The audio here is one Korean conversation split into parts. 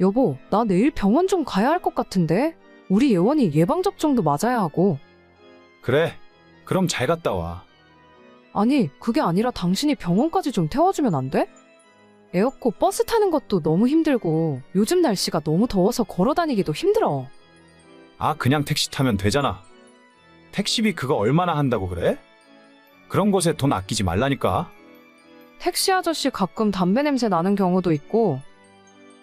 여보, 나 내일 병원 좀 가야 할 것 같은데? 우리 예원이 예방접종도 맞아야 하고. 그래, 그럼 잘 갔다 와. 아니, 그게 아니라 당신이 병원까지 좀 태워주면 안 돼? 애 없고 버스 타는 것도 너무 힘들고 요즘 날씨가 너무 더워서 걸어 다니기도 힘들어. 아, 그냥 택시 타면 되잖아. 택시비 그거 얼마나 한다고 그래? 그런 곳에 돈 아끼지 말라니까. 택시 아저씨 가끔 담배 냄새 나는 경우도 있고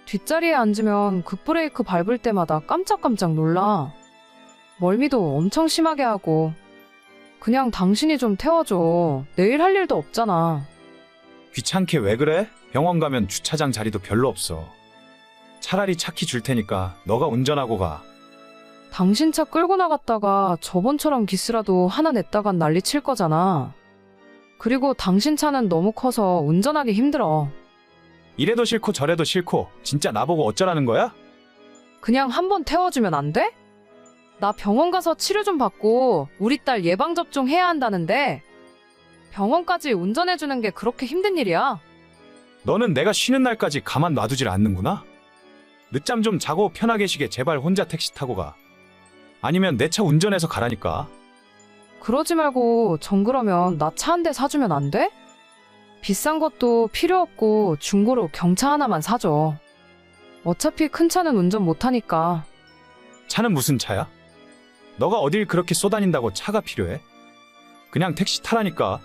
뒷자리에 앉으면 급브레이크 밟을 때마다 깜짝깜짝 놀라. 멀미도 엄청 심하게 하고. 그냥 당신이 좀 태워줘. 내일 할 일도 없잖아. 귀찮게 왜 그래? 병원 가면 주차장 자리도 별로 없어. 차라리 차키 줄 테니까 너가 운전하고 가. 당신 차 끌고 나갔다가 저번처럼 기스라도 하나 냈다간 난리 칠 거잖아. 그리고 당신 차는 너무 커서 운전하기 힘들어. 이래도 싫고 저래도 싫고 진짜 나보고 어쩌라는 거야? 그냥 한번 태워주면 안 돼? 나 병원 가서 치료 좀 받고 우리 딸 예방접종 해야 한다는데 병원까지 운전해주는 게 그렇게 힘든 일이야? 너는 내가 쉬는 날까지 가만 놔두질 않는구나? 늦잠 좀 자고 편하게 쉬게 제발 혼자 택시 타고 가. 아니면 내 차 운전해서 가라니까. 그러지 말고 정 그러면 나 차 한 대 사주면 안 돼? 비싼 것도 필요 없고 중고로 경차 하나만 사줘. 어차피 큰 차는 운전 못하니까. 차는 무슨 차야? 너가 어딜 그렇게 쏘다닌다고 차가 필요해? 그냥 택시 타라니까.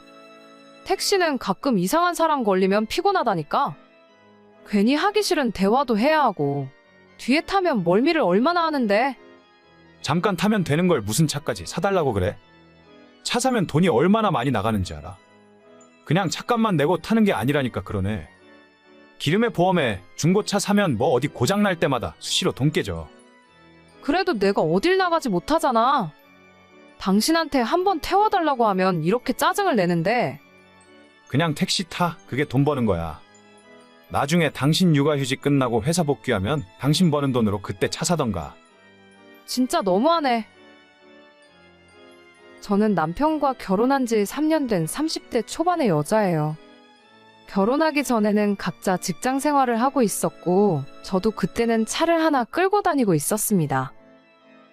택시는 가끔 이상한 사람 걸리면 피곤하다니까. 괜히 하기 싫은 대화도 해야 하고 뒤에 타면 멀미를 얼마나 하는데. 잠깐 타면 되는 걸 무슨 차까지 사달라고 그래? 차 사면 돈이 얼마나 많이 나가는지 알아? 그냥 차값만 내고 타는 게 아니라니까 그러네. 기름에 보험에 중고차 사면 뭐 어디 고장 날 때마다 수시로 돈 깨져. 그래도 내가 어딜 나가지 못하잖아. 당신한테 한번 태워달라고 하면 이렇게 짜증을 내는데. 그냥 택시 타. 그게 돈 버는 거야. 나중에 당신 육아휴직 끝나고 회사 복귀하면 당신 버는 돈으로 그때 차 사던가. 진짜 너무하네. 저는 남편과 결혼한 지 3년 된 30대 초반의 여자예요. 결혼하기 전에는 각자 직장 생활을 하고 있었고 저도 그때는 차를 하나 끌고 다니고 있었습니다.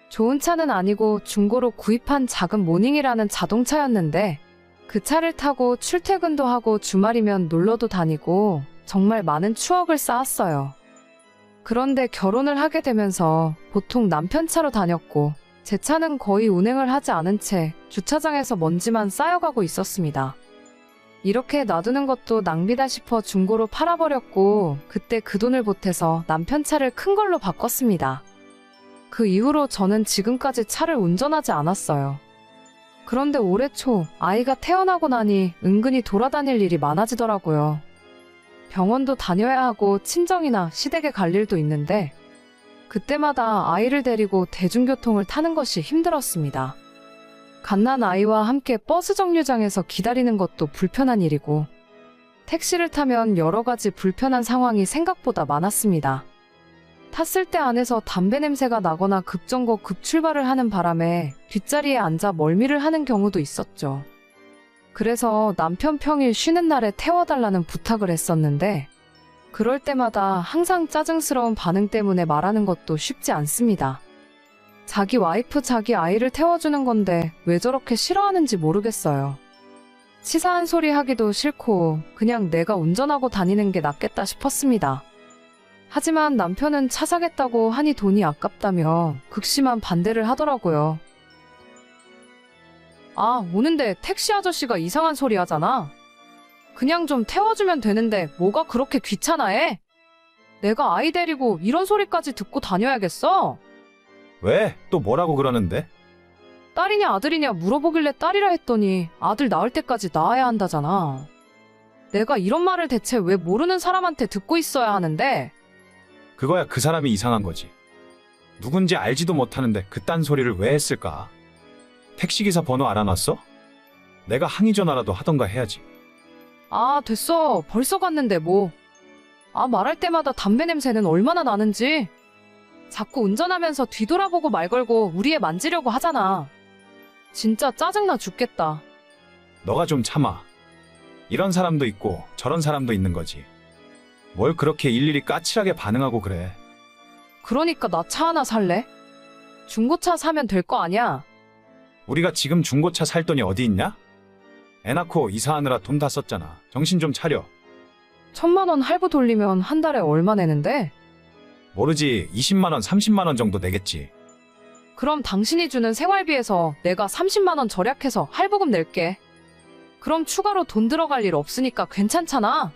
좋은 차는 아니고 중고로 구입한 작은 모닝이라는 자동차였는데 그 차를 타고 출퇴근도 하고 주말이면 놀러도 다니고 정말 많은 추억을 쌓았어요. 그런데 결혼을 하게 되면서 보통 남편 차로 다녔고 제 차는 거의 운행을 하지 않은 채 주차장에서 먼지만 쌓여가고 있었습니다. 이렇게 놔두는 것도 낭비다 싶어 중고로 팔아버렸고 그때 그 돈을 보태서 남편 차를 큰 걸로 바꿨습니다. 그 이후로 저는 지금까지 차를 운전하지 않았어요. 그런데 올해 초 아이가 태어나고 나니 은근히 돌아다닐 일이 많아지더라고요. 병원도 다녀야 하고 친정이나 시댁에 갈 일도 있는데 그때마다 아이를 데리고 대중교통을 타는 것이 힘들었습니다. 갓난 아이와 함께 버스 정류장에서 기다리는 것도 불편한 일이고 택시를 타면 여러 가지 불편한 상황이 생각보다 많았습니다. 탔을 때 안에서 담배 냄새가 나거나 급정거 급출발을 하는 바람에 뒷자리에 앉아 멀미를 하는 경우도 있었죠. 그래서 남편 평일 쉬는 날에 태워달라는 부탁을 했었는데 그럴 때마다 항상 짜증스러운 반응 때문에 말하는 것도 쉽지 않습니다. 자기 와이프 자기 아이를 태워주는 건데 왜 저렇게 싫어하는지 모르겠어요. 치사한 소리 하기도 싫고 그냥 내가 운전하고 다니는 게 낫겠다 싶었습니다. 하지만 남편은 차 사겠다고 하니 돈이 아깝다며 극심한 반대를 하더라고요. 아, 오는데 택시 아저씨가 이상한 소리 하잖아. 그냥 좀 태워주면 되는데 뭐가 그렇게 귀찮아해? 내가 아이 데리고 이런 소리까지 듣고 다녀야겠어? 왜? 또 뭐라고 그러는데? 딸이냐 아들이냐 물어보길래 딸이라 했더니 아들 낳을 때까지 낳아야 한다잖아. 내가 이런 말을 대체 왜 모르는 사람한테 듣고 있어야 하는데? 그거야 그 사람이 이상한 거지. 누군지 알지도 못하는데 그딴 소리를 왜 했을까? 택시기사 번호 알아놨어? 내가 항의 전화라도 하던가 해야지. 아, 됐어. 벌써 갔는데 뭐. 아, 말할 때마다 담배 냄새는 얼마나 나는지. 자꾸 운전하면서 뒤돌아보고 말 걸고 우리 애 만지려고 하잖아. 진짜 짜증나 죽겠다. 너가 좀 참아. 이런 사람도 있고 저런 사람도 있는 거지. 뭘 그렇게 일일이 까칠하게 반응하고 그래. 그러니까 나 차 하나 살래? 중고차 사면 될 거 아니야? 우리가 지금 중고차 살 돈이 어디 있냐? 애 낳고 이사하느라 돈 다 썼잖아. 정신 좀 차려. 1,000만 원 할부 돌리면 한 달에 얼마 내는데? 모르지. 20만 원, 30만 원 정도 내겠지. 그럼 당신이 주는 생활비에서 내가 30만 원 절약해서 할부금 낼게. 그럼 추가로 돈 들어갈 일 없으니까 괜찮잖아.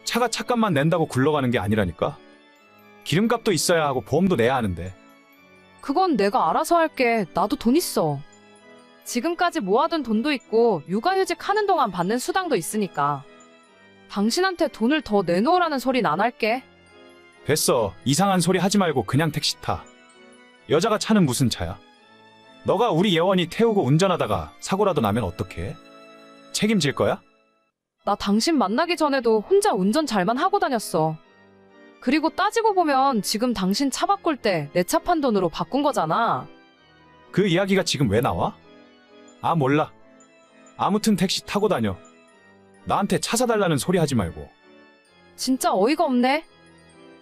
차가 차값만 낸다고 굴러가는 게 아니라니까. 기름값도 있어야 하고 보험도 내야 하는데. 그건 내가 알아서 할게. 나도 돈 있어. 지금까지 모아둔 돈도 있고 육아휴직 하는 동안 받는 수당도 있으니까. 당신한테 돈을 더 내놓으라는 소린 안 할게. 됐어. 이상한 소리 하지 말고 그냥 택시 타. 여자가 차는 무슨 차야? 너가 우리 예원이 태우고 운전하다가 사고라도 나면 어떡해? 책임질 거야? 나 당신 만나기 전에도 혼자 운전 잘만 하고 다녔어. 그리고 따지고 보면 지금 당신 차 바꿀 때 내 차 판 돈으로 바꾼 거잖아. 그 이야기가 지금 왜 나와? 아, 몰라. 아무튼 택시 타고 다녀. 나한테 차 사달라는 소리 하지 말고. 진짜 어이가 없네.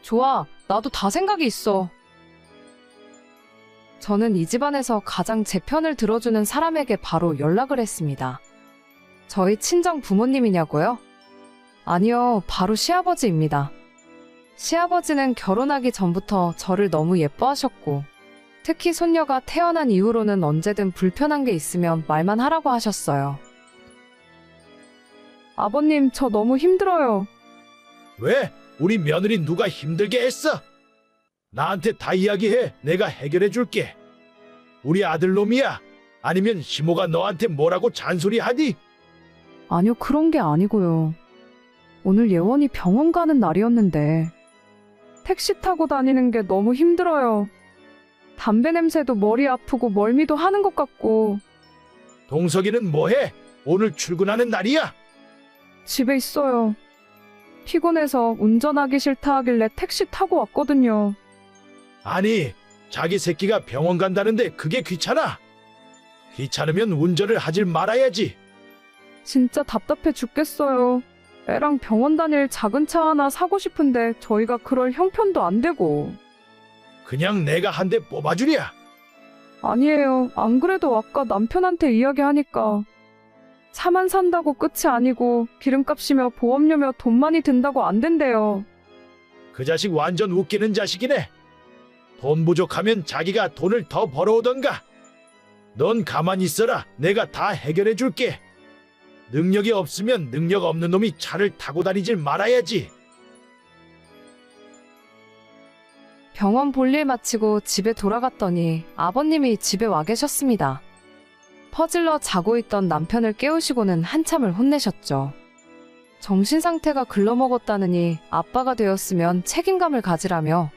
좋아, 나도 다 생각이 있어. 저는 이 집안에서 가장 제 편을 들어주는 사람에게 바로 연락을 했습니다. 저희 친정 부모님이냐고요? 아니요, 바로 시아버지입니다. 시아버지는 결혼하기 전부터 저를 너무 예뻐하셨고, 특히 손녀가 태어난 이후로는 언제든 불편한 게 있으면 말만 하라고 하셨어요. 아버님, 저 너무 힘들어요. 왜? 우리 며느리 누가 힘들게 했어? 나한테 다 이야기해. 내가 해결해 줄게. 우리 아들놈이야? 아니면 시모가 너한테 뭐라고 잔소리하니? 아니요, 그런 게 아니고요. 오늘 예원이 병원 가는 날이었는데 택시 타고 다니는 게 너무 힘들어요. 담배 냄새도 머리 아프고 멀미도 하는 것 같고. 동석이는 뭐해? 오늘 출근하는 날이야? 집에 있어요. 피곤해서 운전하기 싫다 하길래 택시 타고 왔거든요. 아니, 자기 새끼가 병원 간다는데 그게 귀찮아? 귀찮으면 운전을 하질 말아야지. 진짜 답답해 죽겠어요. 애랑 병원 다닐 작은 차 하나 사고 싶은데 저희가 그럴 형편도 안 되고. 그냥 내가 한 대 뽑아주랴. 아니에요. 안 그래도 아까 남편한테 이야기하니까 차만 산다고 끝이 아니고 기름값이며 보험료며 돈 많이 든다고 안 된대요. 그 자식 완전 웃기는 자식이네. 돈 부족하면 자기가 돈을 더 벌어오던가. 넌 가만히 있어라. 내가 다 해결해 줄게. 능력이 없으면 능력 없는 놈이 차를 타고 다니질 말아야지. 병원 볼일 마치고 집에 돌아갔더니 아버님이 집에 와 계셨습니다. 퍼질러 자고 있던 남편을 깨우시고는 한참을 혼내셨죠. 정신 상태가 글러먹었다느니 아빠가 되었으면 책임감을 가지라며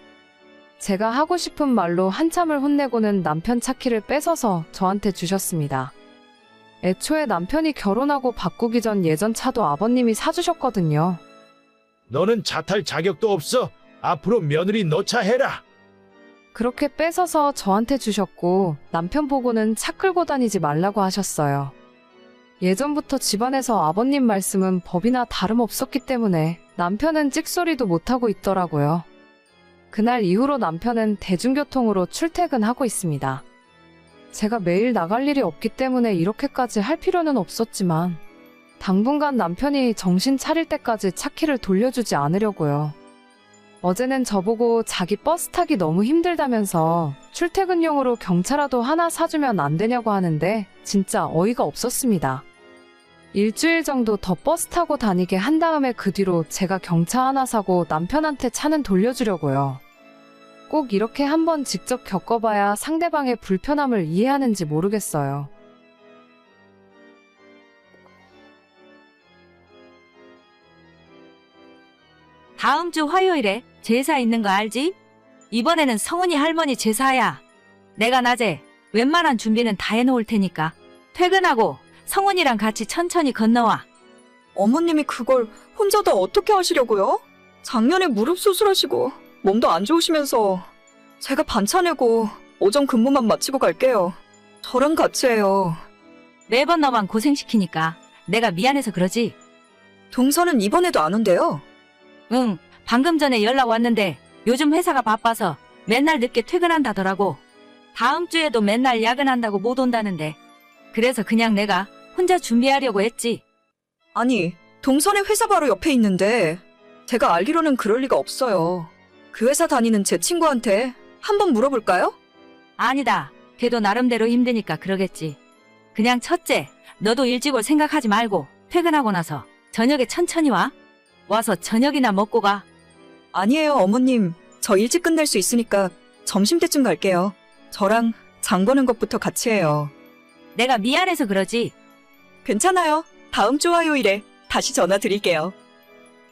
제가 하고 싶은 말로 한참을 혼내고는 남편 차키를 뺏어서 저한테 주셨습니다. 애초에 남편이 결혼하고 바꾸기 전 예전 차도 아버님이 사주셨거든요. 너는 차 탈 자격도 없어. 앞으로 며느리 너 차 해라. 그렇게 뺏어서 저한테 주셨고 남편 보고는 차 끌고 다니지 말라고 하셨어요. 예전부터 집안에서 아버님 말씀은 법이나 다름없었기 때문에 남편은 찍소리도 못하고 있더라고요. 그날 이후로 남편은 대중교통으로 출퇴근하고 있습니다. 제가 매일 나갈 일이 없기 때문에 이렇게까지 할 필요는 없었지만 당분간 남편이 정신 차릴 때까지 차키를 돌려주지 않으려고요. 어제는 저보고 자기 버스 타기 너무 힘들다면서 출퇴근용으로 경차라도 하나 사주면 안 되냐고 하는데 진짜 어이가 없었습니다. 일주일 정도 더 버스 타고 다니게 한 다음에 그 뒤로 제가 경차 하나 사고 남편한테 차는 돌려주려고요. 꼭 이렇게 한번 직접 겪어봐야 상대방의 불편함을 이해하는지 모르겠어요. 다음 주 화요일에 제사 있는 거 알지? 이번에는 성은이 할머니 제사야. 내가 낮에 웬만한 준비는 다 해놓을 테니까 퇴근하고 성은이랑 같이 천천히 건너와. 어머님이 그걸 혼자 다 어떻게 하시려고요? 작년에 무릎 수술하시고 몸도 안 좋으시면서 제가 반차 내고 오전 근무만 마치고 갈게요. 저랑 같이 해요. 매번 너만 고생시키니까 내가 미안해서 그러지. 동서는 이번에도 안 온대요. 응, 방금 전에 연락 왔는데 요즘 회사가 바빠서 맨날 늦게 퇴근한다더라고. 다음 주에도 맨날 야근한다고 못 온다는데. 그래서 그냥 내가 혼자 준비하려고 했지. 아니, 동선의 회사 바로 옆에 있는데 제가 알기로는 그럴 리가 없어요. 그 회사 다니는 제 친구한테 한번 물어볼까요? 아니다. 걔도 나름대로 힘드니까 그러겠지. 그냥 첫째, 너도 일찍 올 생각하지 말고 퇴근하고 나서 저녁에 천천히 와. 와서 저녁이나 먹고 가. 아니에요, 어머님. 저 일찍 끝낼 수 있으니까 점심때쯤 갈게요. 저랑 장 보는 것부터 같이 해요. 내가 미안해서 그러지. 괜찮아요. 다음 주 화요일에 다시 전화 드릴게요.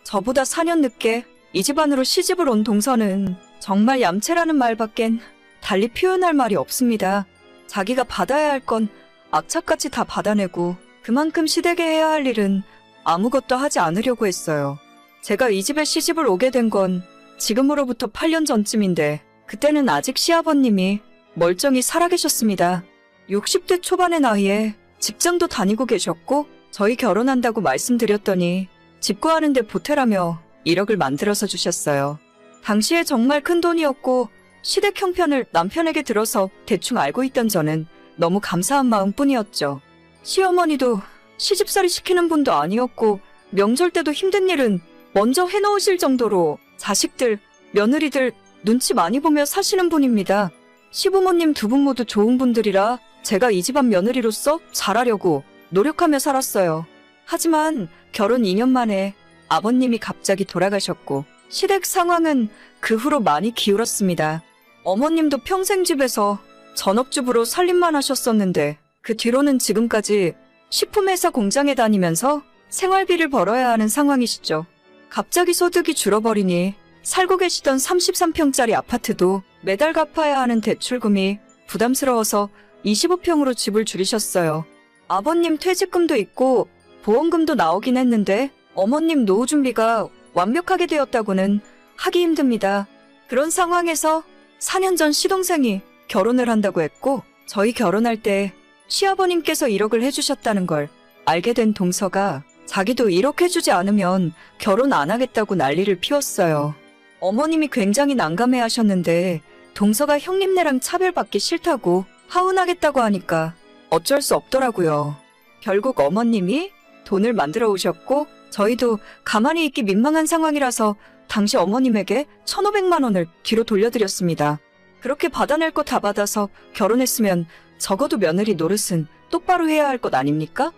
저보다 4년 늦게 이 집안으로 시집을 온 동서는 정말 얌체라는 말밖엔 달리 표현할 말이 없습니다. 자기가 받아야 할 건 악착같이 다 받아내고 그만큼 시댁에 해야 할 일은 아무것도 하지 않으려고 했어요. 제가 이 집에 시집을 오게 된 건 지금으로부터 8년 전쯤인데 그때는 아직 시아버님이 멀쩡히 살아계셨습니다. 60대 초반의 나이에 직장도 다니고 계셨고 저희 결혼한다고 말씀드렸더니 집 구하는데 보태라며 1억을 만들어서 주셨어요. 당시에 정말 큰 돈이었고 시댁 형편을 남편에게 들어서 대충 알고 있던 저는 너무 감사한 마음뿐이었죠. 시어머니도 시집살이 시키는 분도 아니었고 명절 때도 힘든 일은 먼저 해놓으실 정도로 자식들, 며느리들 눈치 많이 보며 사시는 분입니다. 시부모님 두 분 모두 좋은 분들이라 제가 이 집안 며느리로서 잘하려고 노력하며 살았어요. 하지만 결혼 2년 만에 아버님이 갑자기 돌아가셨고 시댁 상황은 그 후로 많이 기울었습니다. 어머님도 평생 집에서 전업주부로 살림만 하셨었는데 그 뒤로는 지금까지 식품회사 공장에 다니면서 생활비를 벌어야 하는 상황이시죠. 갑자기 소득이 줄어버리니 살고 계시던 33평짜리 아파트도 매달 갚아야 하는 대출금이 부담스러워서 25평으로 집을 줄이셨어요. 아버님 퇴직금도 있고 보험금도 나오긴 했는데 어머님 노후 준비가 완벽하게 되었다고는 하기 힘듭니다. 그런 상황에서 4년 전 시동생이 결혼을 한다고 했고 저희 결혼할 때 시아버님께서 1억을 해주셨다는 걸 알게 된 동서가 자기도 1억 해주지 않으면 결혼 안 하겠다고 난리를 피웠어요. 어머님이 굉장히 난감해 하셨는데 동서가 형님네랑 차별받기 싫다고 하운하겠다고 하니까 어쩔 수 없더라고요. 결국 어머님이 돈을 만들어 오셨고 저희도 가만히 있기 민망한 상황이라서 당시 어머님에게 1,500만 원을 뒤로 돌려드렸습니다. 그렇게 받아낼 거 다 받아서 결혼했으면 적어도 며느리 노릇은 똑바로 해야 할 것 아닙니까?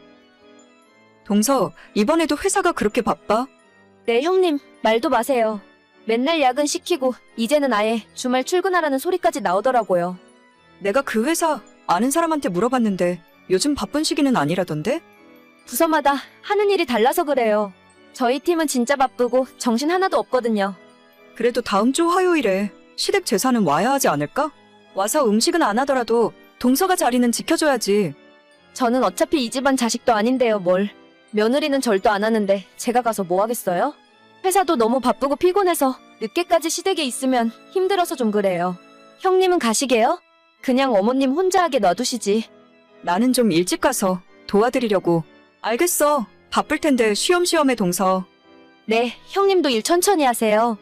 동서, 이번에도 회사가 그렇게 바빠? 네, 형님, 말도 마세요. 맨날 야근 시키고 이제는 아예 주말 출근하라는 소리까지 나오더라고요. 내가 그 회사 아는 사람한테 물어봤는데 요즘 바쁜 시기는 아니라던데? 부서마다 하는 일이 달라서 그래요. 저희 팀은 진짜 바쁘고 정신 하나도 없거든요. 그래도 다음 주 화요일에 시댁 제사는 와야 하지 않을까? 와서 음식은 안 하더라도 동서가 자리는 지켜줘야지. 저는 어차피 이 집안 자식도 아닌데요, 뭘. 며느리는 절도 안 하는데 제가 가서 뭐 하겠어요? 회사도 너무 바쁘고 피곤해서 늦게까지 시댁에 있으면 힘들어서 좀 그래요. 형님은 가시게요? 그냥 어머님 혼자 하게 놔두시지. 나는 좀 일찍 가서 도와드리려고. 알겠어. 바쁠 텐데 쉬엄쉬엄해 동서. 네, 형님도 일 천천히 하세요.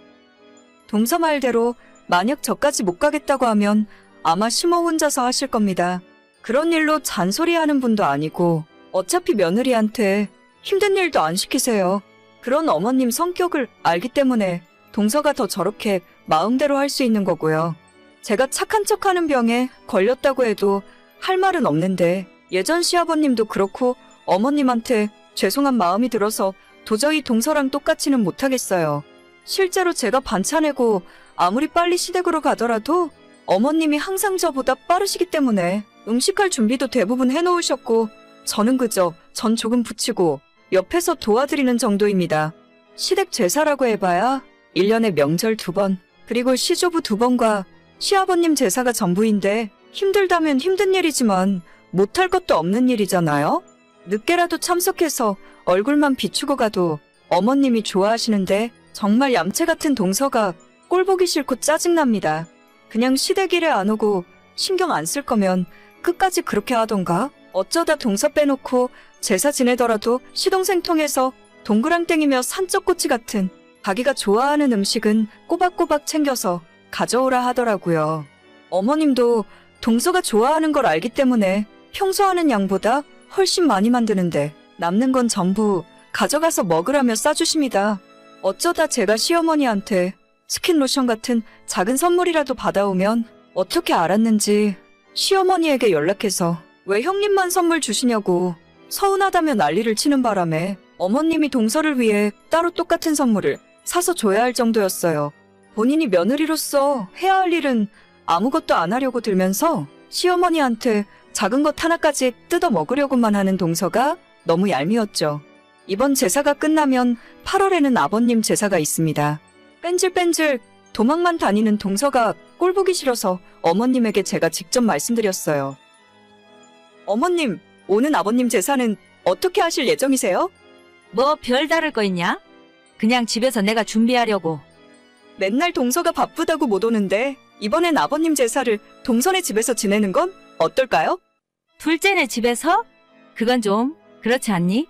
동서 말대로 만약 저까지 못 가겠다고 하면 아마 시모 혼자서 하실 겁니다. 그런 일로 잔소리하는 분도 아니고 어차피 며느리한테 힘든 일도 안 시키세요. 그런 어머님 성격을 알기 때문에 동서가 더 저렇게 마음대로 할 수 있는 거고요. 제가 착한 척하는 병에 걸렸다고 해도 할 말은 없는데 예전 시아버님도 그렇고 어머님한테 죄송한 마음이 들어서 도저히 동서랑 똑같이는 못하겠어요. 실제로 제가 반찬내고 아무리 빨리 시댁으로 가더라도 어머님이 항상 저보다 빠르시기 때문에 음식할 준비도 대부분 해놓으셨고 저는 그저 전 조금 부치고 옆에서 도와드리는 정도입니다. 시댁 제사라고 해봐야 1년에 명절 2번, 그리고 시조부 2번과 시아버님 제사가 전부인데 힘들다면 힘든 일이지만 못할 것도 없는 일이잖아요? 늦게라도 참석해서 얼굴만 비추고 가도 어머님이 좋아하시는데 정말 얌체 같은 동서가 꼴 보기 싫고 짜증납니다. 그냥 시댁 일에 안 오고 신경 안 쓸 거면 끝까지 그렇게 하던가? 어쩌다 동서 빼놓고 제사 지내더라도 시동생 통해서 동그랑땡이며 산적꼬치 같은 자기가 좋아하는 음식은 꼬박꼬박 챙겨서 가져오라 하더라고요. 어머님도 동서가 좋아하는 걸 알기 때문에 평소 하는 양보다 훨씬 많이 만드는데 남는 건 전부 가져가서 먹으라며 싸주십니다. 어쩌다 제가 시어머니한테 스킨로션 같은 작은 선물이라도 받아오면 어떻게 알았는지 시어머니에게 연락해서 왜 형님만 선물 주시냐고 서운하다며 난리를 치는 바람에 어머님이 동서를 위해 따로 똑같은 선물을 사서 줘야 할 정도였어요. 본인이 며느리로서 해야 할 일은 아무것도 안 하려고 들면서 시어머니한테 작은 것 하나까지 뜯어 먹으려고만 하는 동서가 너무 얄미웠죠. 이번 제사가 끝나면 8월에는 아버님 제사가 있습니다. 뺀질뺀질 도망만 다니는 동서가 꼴보기 싫어서 어머님에게 제가 직접 말씀드렸어요. 어머님, 오는 아버님 제사는 어떻게 하실 예정이세요? 뭐 별다를 거 있냐? 그냥 집에서 내가 준비하려고. 맨날 동서가 바쁘다고 못 오는데 이번엔 아버님 제사를 동선의 집에서 지내는 건 어떨까요? 둘째네 집에서? 그건 좀 그렇지 않니?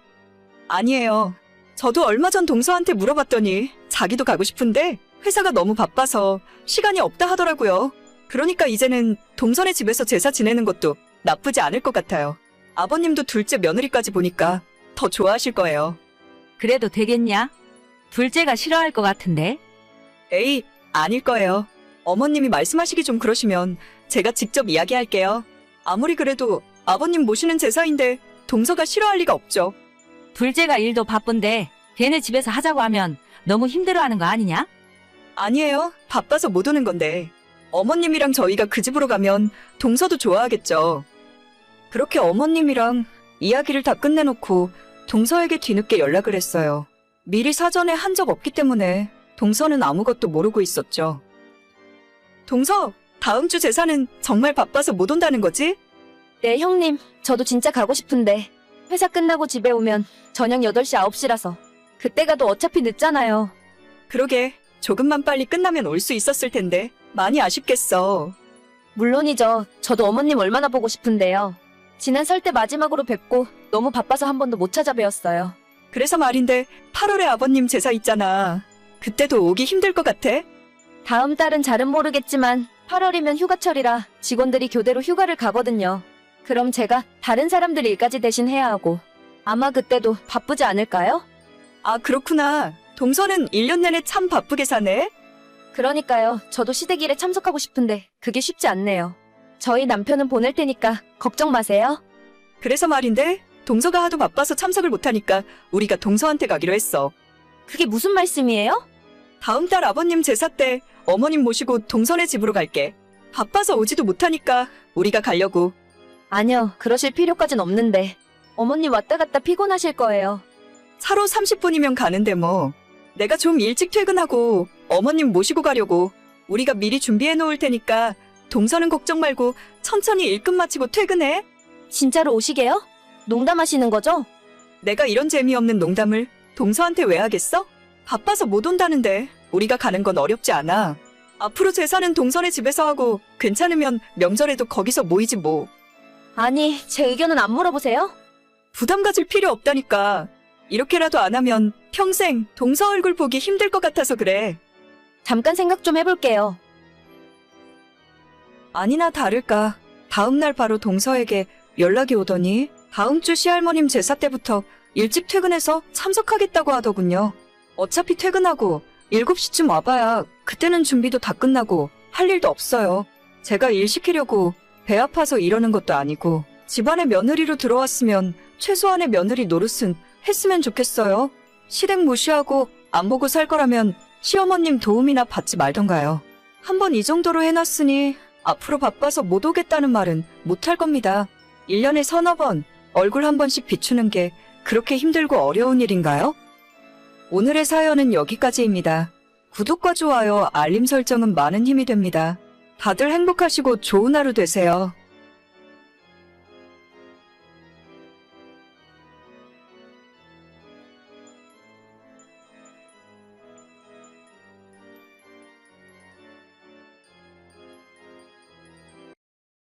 아니에요. 저도 얼마 전 동서한테 물어봤더니 자기도 가고 싶은데 회사가 너무 바빠서 시간이 없다 하더라고요. 그러니까 이제는 동선의 집에서 제사 지내는 것도 나쁘지 않을 것 같아요. 아버님도 둘째 며느리까지 보니까 더 좋아하실 거예요. 그래도 되겠냐? 둘째가 싫어할 것 같은데. 에이, 아닐 거예요. 어머님이 말씀하시기 좀 그러시면 제가 직접 이야기할게요. 아무리 그래도 아버님 모시는 제사인데 동서가 싫어할 리가 없죠. 둘째가 일도 바쁜데 걔네 집에서 하자고 하면 너무 힘들어하는 거 아니냐? 아니에요. 바빠서 못 오는 건데. 어머님이랑 저희가 그 집으로 가면 동서도 좋아하겠죠. 그렇게 어머님이랑 이야기를 다 끝내놓고 동서에게 뒤늦게 연락을 했어요. 미리 사전에 한 적 없기 때문에 동서는 아무것도 모르고 있었죠. 동서, 다음 주 제사는 정말 바빠서 못 온다는 거지? 네, 형님. 저도 진짜 가고 싶은데 회사 끝나고 집에 오면 저녁 8시, 9시라서 그때 가도 어차피 늦잖아요. 그러게, 조금만 빨리 끝나면 올 수 있었을 텐데 많이 아쉽겠어. 물론이죠. 저도 어머님 얼마나 보고 싶은데요. 지난 설 때 마지막으로 뵙고 너무 바빠서 한 번도 못 찾아뵈었어요. 그래서 말인데 8월에 아버님 제사 있잖아. 그때도 오기 힘들 것 같아? 다음 달은 잘은 모르겠지만 8월이면 휴가철이라 직원들이 교대로 휴가를 가거든요. 그럼 제가 다른 사람들 일까지 대신 해야 하고 아마 그때도 바쁘지 않을까요? 아, 그렇구나. 동서는 1년 내내 참 바쁘게 사네. 그러니까요. 저도 시댁일에 참석하고 싶은데 그게 쉽지 않네요. 저희 남편은 보낼 테니까 걱정 마세요. 그래서 말인데 동서가 하도 바빠서 참석을 못하니까 우리가 동서한테 가기로 했어. 그게 무슨 말씀이에요? 다음 달 아버님 제사 때 어머님 모시고 동선의 집으로 갈게. 바빠서 오지도 못하니까 우리가 가려고. 아니요. 그러실 필요까진 없는데 어머님 왔다 갔다 피곤하실 거예요. 차로 30분이면 가는데 뭐. 내가 좀 일찍 퇴근하고 어머님 모시고 가려고. 우리가 미리 준비해 놓을 테니까 동서는 걱정 말고 천천히 일 끝 마치고 퇴근해. 진짜로 오시게요? 농담하시는 거죠? 내가 이런 재미없는 농담을 동서한테 왜 하겠어? 바빠서 못 온다는데 우리가 가는 건 어렵지 않아. 앞으로 제사는 동선의 집에서 하고 괜찮으면 명절에도 거기서 모이지 뭐. 아니, 제 의견은 안 물어보세요? 부담 가질 필요 없다니까. 이렇게라도 안 하면 평생 동서 얼굴 보기 힘들 것 같아서 그래. 잠깐 생각 좀 해볼게요. 아니나 다를까 다음 날 바로 동서에게 연락이 오더니 다음 주 시할머님 제사 때부터 일찍 퇴근해서 참석하겠다고 하더군요. 어차피 퇴근하고 7시쯤 와봐야 그때는 준비도 다 끝나고 할 일도 없어요. 제가 일 시키려고 배 아파서 이러는 것도 아니고 집안에 며느리로 들어왔으면 최소한의 며느리 노릇은 했으면 좋겠어요. 시댁 무시하고 안 보고 살 거라면 시어머님 도움이나 받지 말던가요. 한번 이 정도로 해놨으니 앞으로 바빠서 못 오겠다는 말은 못할 겁니다. 1년에 서너 번 얼굴 한 번씩 비추는 게 그렇게 힘들고 어려운 일인가요? 오늘의 사연은 여기까지입니다. 구독과 좋아요, 알림 설정은 많은 힘이 됩니다. 다들 행복하시고 좋은 하루 되세요.